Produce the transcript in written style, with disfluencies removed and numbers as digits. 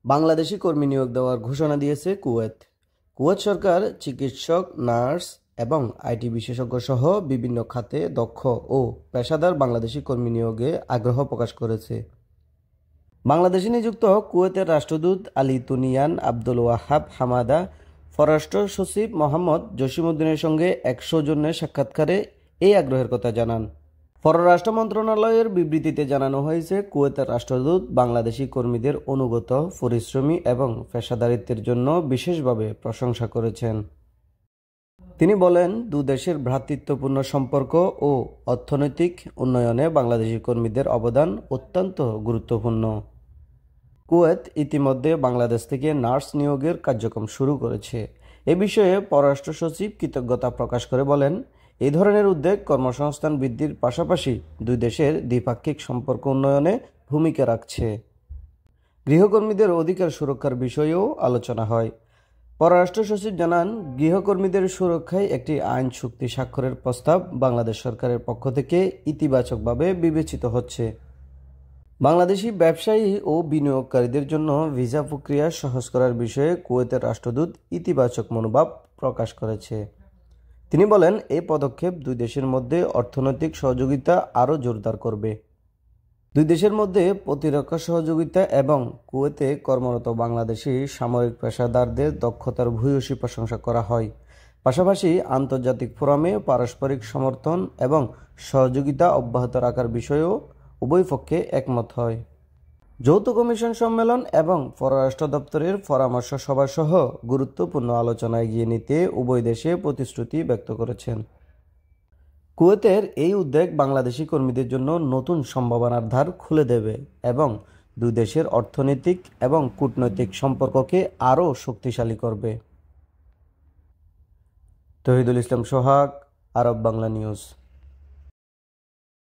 বাংলাদেশি কর্মী নিয়োগ দেওয়ার ঘোষণা দিয়েছে কুয়েত। কুয়েত সরকার চিকিৎসক, নার্স এবং আইটি বিশেষজ্ঞ সহ বিভিন্ন খাতে দক্ষ ও পেশাদার বাংলাদেশি কর্মী নিয়োগে আগ্রহ প্রকাশ করেছে। বাংলাদেশে নিযুক্ত কুয়েতের রাষ্ট্রদূত আলী তুনিয়ান আব্দুল ওয়াহাব হামাদা পররাষ্ট্র সচিব মোহাম্মদ জসিমউদ্দিনের সঙ্গে এক সৌজন্যে সাক্ষাৎকারে এই আগ্রহের কথা জানান। পররাষ্ট্র মন্ত্রণালয়ের বিবৃতিতে জানানো হয়েছে, কুয়েতের রাষ্ট্রদূত বাংলাদেশি কর্মীদের অনুগত, পরিশ্রমী এবং পেশাদারিত্বের জন্য বিশেষভাবে প্রশংসা করেছেন। তিনি বলেন, দুদেশের ভ্রাতৃত্বপূর্ণ সম্পর্ক ও অর্থনৈতিক উন্নয়নে বাংলাদেশি কর্মীদের অবদান অত্যন্ত গুরুত্বপূর্ণ। কুয়েত ইতিমধ্যে বাংলাদেশ থেকে নার্স নিয়োগের কার্যক্রম শুরু করেছে। এ বিষয়ে পররাষ্ট্র সচিব কৃতজ্ঞতা প্রকাশ করে বলেন, এই ধরনের উদ্যোগ কর্মসংস্থান বৃদ্ধির পাশাপাশি দুই দেশের দ্বিপাক্ষিক সম্পর্ক উন্নয়নে ভূমিকা রাখছে। গৃহকর্মীদের অধিকার সুরক্ষার বিষয়েও আলোচনা হয়। পররাষ্ট্র সচিব জানান, গৃহকর্মীদের সুরক্ষায় একটি আইন চুক্তি স্বাক্ষরের প্রস্তাব বাংলাদেশ সরকারের পক্ষ থেকে ইতিবাচকভাবে বিবেচিত হচ্ছে। বাংলাদেশি ব্যবসায়ী ও বিনিয়োগকারীদের জন্য ভিসা প্রক্রিয়া সহজ করার বিষয়ে কুয়েতের রাষ্ট্রদূত ইতিবাচক মনোভাব প্রকাশ করেছে। তিনি বলেন, এই পদক্ষেপ দুই দেশের মধ্যে অর্থনৈতিক সহযোগিতা আরও জোরদার করবে। দুই দেশের মধ্যে প্রতিরক্ষা সহযোগিতা এবং কুয়েতে কর্মরত বাংলাদেশি সামরিক পেশাদারদের দক্ষতার ভূয়সী প্রশংসা করা হয়। পাশাপাশি আন্তর্জাতিক ফোরামে পারস্পরিক সমর্থন এবং সহযোগিতা অব্যাহত রাখার বিষয়েও উভয় পক্ষে একমত হয়। যৌথ কমিশন সম্মেলন এবং পররাষ্ট্র দপ্তরের পরামর্শ সভা সহ গুরুত্বপূর্ণ আলোচনা এগিয়ে নিতে উভয় দেশে প্রতিশ্রুতি ব্যক্ত করেছেন। কুয়েতের এই উদ্যোগ বাংলাদেশি কর্মীদের জন্য নতুন সম্ভাবনার দ্বার খুলে দেবে এবং দুই দেশের অর্থনৈতিক এবং কূটনৈতিক সম্পর্ককে আরও শক্তিশালী করবে। তহিদুল ইসলাম সোহাগ, আরব বাংলা নিউজ।